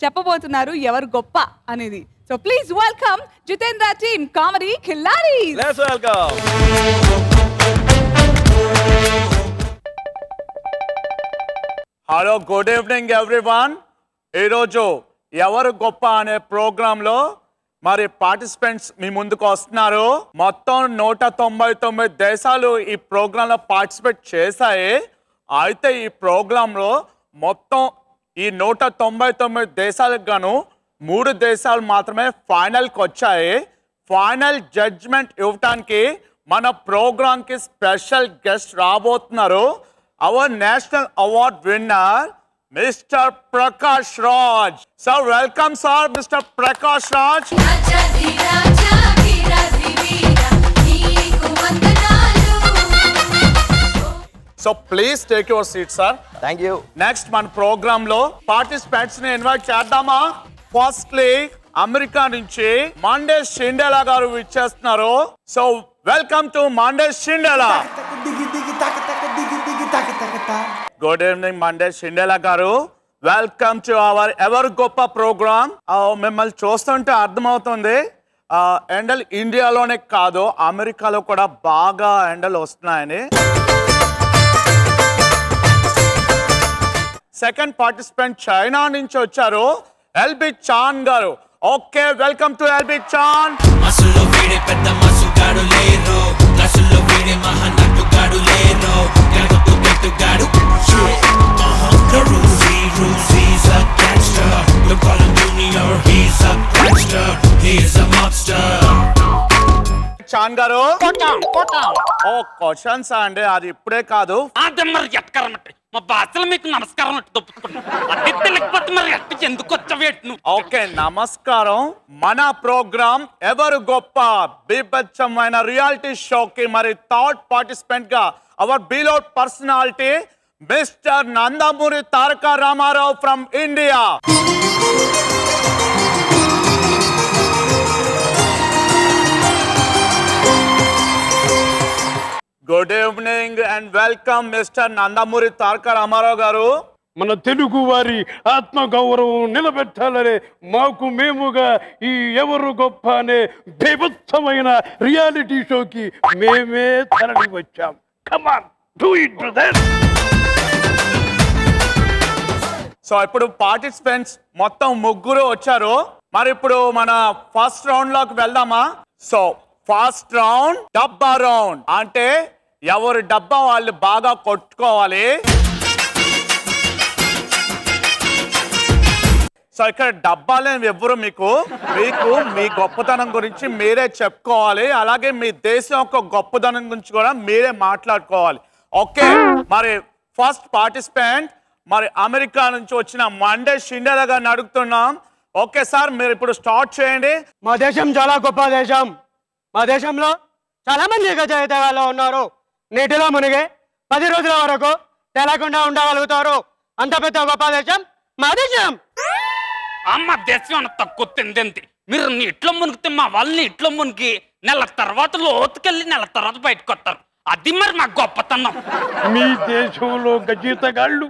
చెప్పబోతున్నారు ఎవరు గొప్ప అనేది. So please welcome Jitendra team comedy కిల్లారీస్. Let's welcome. Hello, good evening everyone. ఈరోజు ఎవరు గొప్ప అనే ప్రోగ్రాంలో మరి పార్టిసిపెంట్స్ మీ ముందుకు వస్తున్నారు. మొత్తం 199 దేశాలు ఈ ప్రోగ్రాంలో పార్టిసిపేట్ చేశాయి. అయితే ఈ ప్రోగ్రాంలో మొత్తం ఈ 199 దేశాలకు గాను 3 దేశాలు మాత్రమే ఫైనల్కి వచ్చాయి. ఫైనల్ జడ్జ్మెంట్ ఇవ్వటానికి మన ప్రోగ్రాంకి స్పెషల్ గెస్ట్ రాబోతున్నారు. Our national award winner mister Prakash Raj. Sir welcome sir, mister Prakash Raj. So please take your seat sir. Thank you. Next మన ప్రోగ్రామ్ లో పార్టిసిపెంట్స్ ని ఇన్వైట్ చేద్దామా? ఫస్ట్లీ అమెరికా నుంచి మండేష్ షిండేలా గారు విచ్చేస్తున్నారు. So welcome to Mandesh Shindela. Good evening Mandesh Shindela గారు. వెల్కమ్ టు అవర్ ఎవరు గొప్ప ప్రోగ్రామ్. మిమ్మల్ని చూస్తుంటే అర్థమవుతుంది ఎండలు ఇండియాలోనే కాదు అమెరికాలో కూడా బాగా ఎండలు వస్తున్నాయని. సెకండ్ పార్టిసిపెంట్ చైనా నుంచి వచ్చారు, ఎల్బి చాన్ గారు. ఓకే, వెల్కమ్ టు ఎల్బి చాన్. చాన్ గారు, ఓ క్వశ్చన్స్ అండి, అది ఇప్పుడే కాదు. మా భాషలో మీకు నమస్కారం ఎందుకు వచ్చావేట్ను? ఓకే, నమస్కారం. మన ప్రోగ్రామ్ ఎవరు గొప్ప బీభత్సమైన రియాలిటీ షోకి మరి థర్డ్ పార్టిసిపెంట్ గా our beloved personality mister Nandamuri Taraka Rama Rao from India. Good evening and welcome mister Nandamuri Taraka Rama Rao గారు. మన తెలుగు వారి ఆత్మ గౌరవం నిలబెట్టాలనే మాకు మేముగా ఈ ఎవరు గొప్ప అనే బీభత్సమైన రియాలిటీ షోకి మేమే తరలి వచ్చాం. Come on, do it brother. So ఇప్పుడు పార్టిసిపెంట్స్ మొత్తం 3 వచ్చారు. మరి ఇప్పుడు మన ఫస్ట్ రౌండ్ లోకి వెళ్దామా? సో ఫస్ట్ రౌండ్ డబ్బా రౌండ్, అంటే ఎవరు డబ్బా వాళ్ళు బాగా కొట్టుకోవాలి. సో ఇక్కడ డబ్బాలే ఎవ్వరు మీకు మీ గొప్పతనం గురించి మీరే చెప్పుకోవాలి. అలాగే మీ దేశం యొక్క గొప్పతనం గురించి కూడా మీరే మాట్లాడుకోవాలి. ఓకే, మరి ఫస్ట్ పార్టిసిపెంట్ మరి అమెరికా నుంచి వచ్చిన మండేష్ షిండేలా గారిని అడుగుతున్నాం. ఓకే సార్, మీరు ఇప్పుడు స్టార్ట్ చేయండి. మా దేశం చాలా గొప్ప దేశం. మా దేశంలో చాలా మంది గజయితగాళ్ళు ఉన్నారు. నీటిలో మునిగే 10 రోజుల వరకు తెలకుండా ఉండగలుగుతారు. అంత పెద్ద గొప్ప దేశం మా దేశం. అమ్మ దేశం అన్న తక్కువ తింది. మీరు నీటిలో మునిగితే మా వాళ్ళు నీటిలో మునిగి నెల తర్వాత లోతుకెళ్ళి నెల తర్వాత బయటకు వస్తారు. అది మరి మా గొప్పతనం. మీ దేశంలో గజయితగాళ్ళు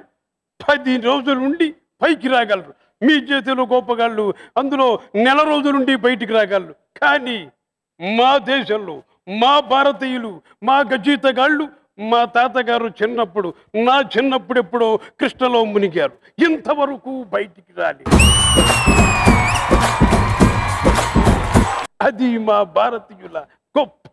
10 రోజుల నుండి పైకి రాగలరు. మీ చేతిలో గొప్పగాళ్ళు అందులో నెల రోజుల నుండి బయటికి రాగలరు. కానీ మా దేశంలో మా భారతీయులు, మా గజయితగాళ్ళు, మా తాతగారు చిన్నప్పుడు, నా చిన్నప్పుడు ఎప్పుడో కృష్ణలో మునిగారు. ఇంతవరకు బయటికి రాలి. అది మా భారతీయుల గొప్ప.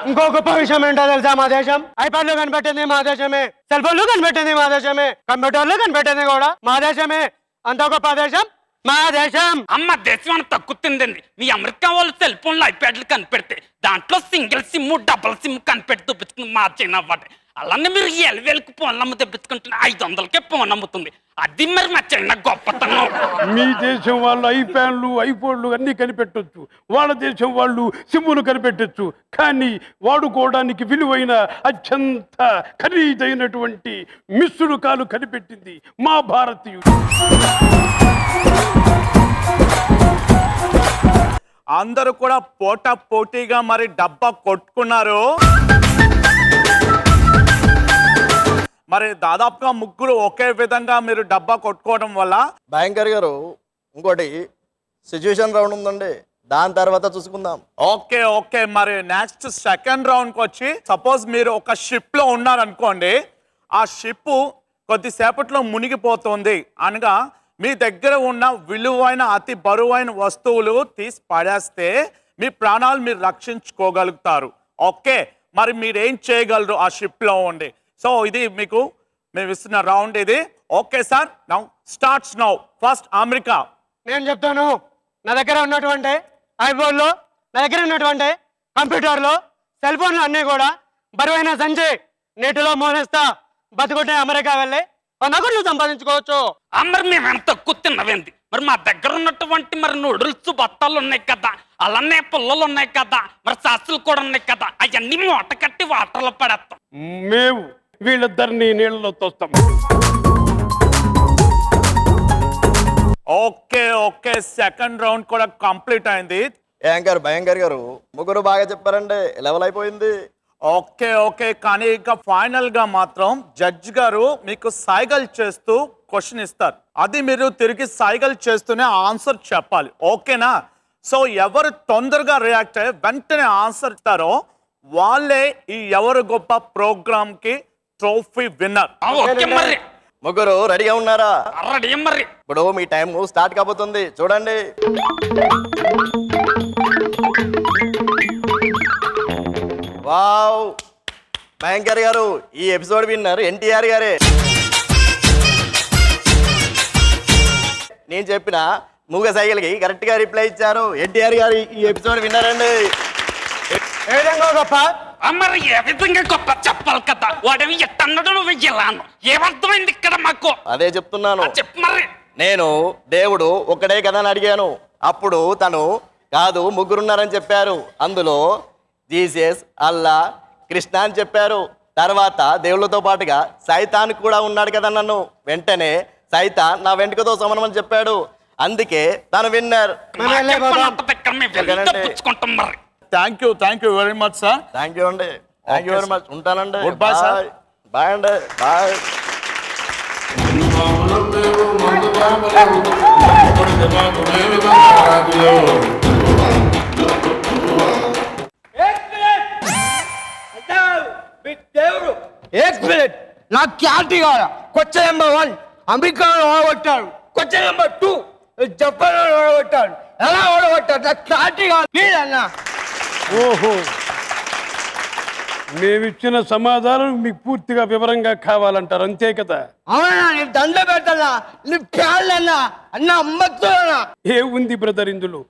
ఇంకో గొప్ప విషయం ఏంటో తెలుసా? మా దేశం ఐప్యాడ్లో కనిపెట్టింది మా దేశమే, సెల్ ఫోన్లో కనిపెట్టింది మా దేశమే, కంప్యూటర్లో కనిపెట్టింది కూడా మా దేశమే. అంత గొప్ప దేశం మా దేశం. అమ్మ దేశం అన్న తక్కువ తిందండి. మీ అమెరికా వాళ్ళు సెల్ ఫోన్లో ఐప్యాడ్లు కనిపెడితే దాంట్లో సింగిల్ సిమ్, డబుల్ సిమ్ కనిపెట్టి తెప్పించుకుని మా చైనా అవ్వదు. అలానే మీరు 7,000కి ఫోన్లు అమ్మ తెప్పించుకుంటున్న 500కే ఫోన్ అమ్ముతుంది. అది మరి మా చైనా గొప్పతనం. మీ దేశం వాళ్ళు ఐప్యాడ్లు, ఐఫోన్లు అన్ని కనిపెట్టొచ్చు. వాళ్ళ దేశం వాళ్ళు సిమ్ములు కనిపెట్టొచ్చు. కానీ వాడుకోవడానికి విలువైన అత్యంత ఖరీదైనటువంటి మిస్సుడు కాలు కనిపెట్టింది మా భారతీయుడు. అందరూ కూడా పోటాపోటీగా మరి డబ్బా కొట్టుకున్నారు. మరి దాదాపుగా ముగ్గురు ఒకే విధంగా మీరు డబ్బా కొట్టుకోవడం వల్ల భయంకర్ గారు ఇంకోటి సిచ్యువేషన్ రౌండ్ ఉందండి, దాని తర్వాత చూసుకుందాం. ఓకే ఓకే మరి నెక్స్ట్ సెకండ్ రౌండ్కి వచ్చి సపోజ్ మీరు ఒక షిప్ లో ఉన్నారనుకోండి, ఆ షిప్ కొద్దిసేపట్లో మునిగిపోతుంది అనగా మీ దగ్గర ఉన్న విలువైన అతి బరువైన వస్తువులు తీసి పడేస్తే మీ ప్రాణాలు మీరు రక్షించుకోగలుగుతారు. ఓకే మరి మీరేం చేయగలరు ఆ షిప్ లో ఉండి? సో ఇది మీకు మేము ఇస్తున్న రౌండ్ ఇది. Okay sir, now starts now. First America. నేను చెప్తాను, నా దగ్గర ఉన్నటువంటి ఐఫోన్లో, నా దగ్గర ఉన్నటువంటి కంప్యూటర్లో, సెల్ ఫోన్లు అన్నీ కూడా బరువైన సంచి నీటిలో మోనేస్తా, బతుకుంటే అమెరికా వెళ్ళి నగలు సంపాదించుకోవచ్చు. మరి మేము ఎంత తక్కువ తిన్నవేంది? మరి మా దగ్గర ఉన్నటువంటి మరి నూడిల్స్ బత్తాలు ఉన్నాయి కదా, అలానే పుల్లలు ఉన్నాయి కదా, మరి సాసులు కూడా ఉన్నాయి కదా, అవన్నీ మూట కట్టి వాటర్లో పడేస్తాం. మేము వీళ్ళిద్దరిని నీళ్ళలో తోస్తాం. ఓకే ఓకే సెకండ్ రౌండ్ కూడా కంప్లీట్ అయింది. యాంకర్ భయంకర్ గారు ముగ్గురు బాగా చెప్పారండి, లెవెల్ అయిపోయింది. ఓకే ఓకే కానీ ఇక ఫైనల్ గా మాత్రం జడ్జ్ గారు మీకు సైగల్ చేస్తూ క్వశ్చన్ ఇస్తారు, అది మీరు తిరిగి సైగల్ చేస్తూనే ఆన్సర్ చెప్పాలి. ఓకేనా? సో ఎవరు తొందరగా రియాక్ట్ అయ్యి వెంటనే ఆన్సర్ ఇస్తారో వాళ్ళే ఈ ఎవరు గొప్ప ప్రోగ్రామ్ కి ట్రోఫీ విన్నర్. ఓకే మరి ముగ్గురు రెడీగా ఉన్నారా? రెడీ మరి. ఇప్పుడు మీ టైం స్టార్ట్ కాబోతుంది, చూడండి. వావ్, భయంకర్ గారు ఈ ఎపిసోడ్ విన్నారు ఎన్టీఆర్ గారే. నేను చెప్పిన మూగ సైకిల్కి కరెక్ట్ గా రిప్లై ఇచ్చారు. ఎన్టీఆర్ గారు ఈ ఎపిసోడ్ విన్నారండి. ఏ విధంగా గొప్ప? మరి ఏ విధంగా గొప్ప చెప్పాలి కదా, వాడేవి ఎట్టన్నాడు నువ్వు వెళ్ళాను, ఏమర్థమైంది ఇక్కడ మాకు? అదే చెప్తున్నాను. చెప్పు మరి. నేను దేవుడు ఒక్కడే కదా అని అడిగాను, అప్పుడు తను కాదు ముగ్గురున్నారని చెప్పారు. అందులో జీసస్, అల్లా, కృష్ణ అని చెప్పారు. తర్వాత దేవుళ్ళతో పాటుగా సైతాన్ కూడా ఉన్నాడు కదా నన్ను. వెంటనే సైతాన్ నా వెంట్రుకతో సమానం అని చెప్పాడు. అందుకే తను winner. Thank you very much sir. Thank you అండి, థ్యాంక్ యూ వెరీ మచ్. ఉంటానండి. Good bye sir. బాయ్ అండి, బాయ్. నాకు క్లారిటీ కావాలా. క్వశ్చన్ నెంబర్ 1 అమెరికాలో ఓడగొట్టాడు, క్వశ్చన్ నెంబర్ 2 జపాన్ ఓడగొట్టాడు. ఎలా ఓడగొట్టాడు నాకు క్లారిటీ కావాలి ప్లీజ్ అన్న. ఓహో, మేమిచ్చిన సమాధానం మీకు పూర్తిగా వివరంగా కావాలంటారు, అంతే కదా? అవునా, నేను దండ పెడతానా, నీ ప్యాళ్ళన్నా అన్న అమ్మతున్నా. ఏముంది బ్రదర్ ఇందులో?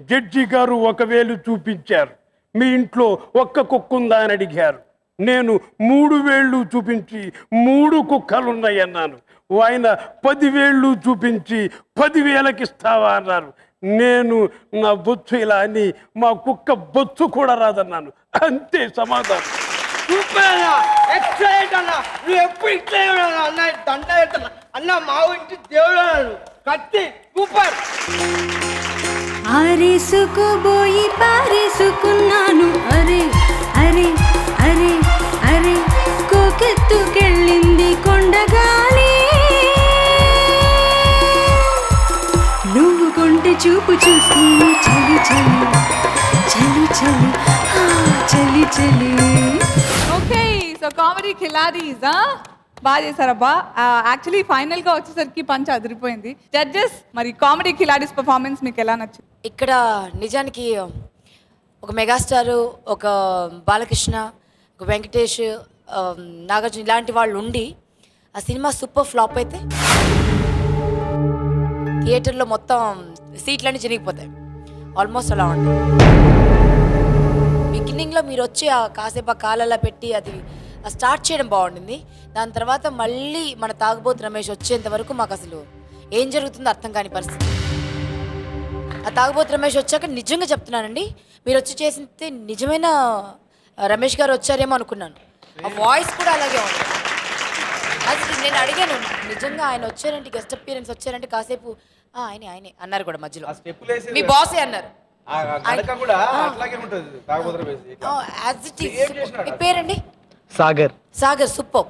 జడ్జి గారు 1 వేలు చూపించారు, మీ ఇంట్లో ఒక్క కుక్క ఉందా అని అడిగారు. నేను 3 వేళ్ళు చూపించి 3 కుక్కలున్నాయి అన్నాను. ఆయన 10 వేళ్ళు చూపించి 10,000కి ఇస్తావా అన్నారు. నేను నా బొచ్చు ఇలా అని మా కుక్క బొచ్చు కూడా రాదన్నాను, అంతే సమాధానం. సూపర్ అన్న, ఎక్సలెంట్ అన్న, నువ్వు ఎప్పుడు ఇట్లే అన్న. దండ పెడతాను అన్న, మా ఇంటి దేవుడు అన్నాడు, కత్తి సూపర్. ఆరేసుకుపోయి పారేసుకున్నాను, అరే అరే అరే అరే కోకెత్తుకెళ్ళింది కొండగాలి. నువ్వు కొంటె చూపు చూసి చలి చలి చలి చలి చలి చలి. ఓకే సో కామెడీ ఖిలాడీస్ బాగా చేశారబ్బా. యాక్చువల్లీ ఫైనల్ గా వచ్చేసరికి పంచ్ అదిరిపోయింది. జడ్జెస్, మరి కామెడీ ఖిలాడీస్ పర్ఫార్మెన్స్ మీకు ఎలా నచ్చింది? ఇక్కడ నిజానికి ఒక మెగాస్టార్, ఒక బాలకృష్ణ, ఒక వెంకటేష్, నాగార్జున ఇలాంటి వాళ్ళు ఉండి ఆ సినిమా సూపర్ ఫ్లాప్ అయితే థియేటర్లో మొత్తం సీట్లన్నీ చిరిగిపోతాయి. ఆల్మోస్ట్ అలా ఉంటుంది. బిగినింగ్లో మీరు వచ్చి ఆ కాసేపు ఆ కాలలా పెట్టి అది స్టార్ట్ చేయడం బాగుండింది. దాని తర్వాత మళ్ళీ మన తాగుబోతు రమేష్ వచ్చేంత వరకు మాకు అసలు ఏం జరుగుతుందో అర్థం కాని పరిస్థితి. ఆ తాగుబోతు రమేష్ వచ్చాక నిజంగా చెప్తున్నానండి, మీరు వచ్చి చేసింది నిజమైన రమేష్ గారు వచ్చారేమో అనుకున్నాను. ఆ వాయిస్ కూడా అలాగే ఉంది. అది నేను అడిగాను, నిజంగా ఆయన వచ్చారంటే గెస్ట్ అపియరెన్స్ వచ్చారంటే కాసేపు ఆయనే అన్నారు కూడా మధ్యలో. మీ బాసే అన్నారు. సాగర్ సూపర్.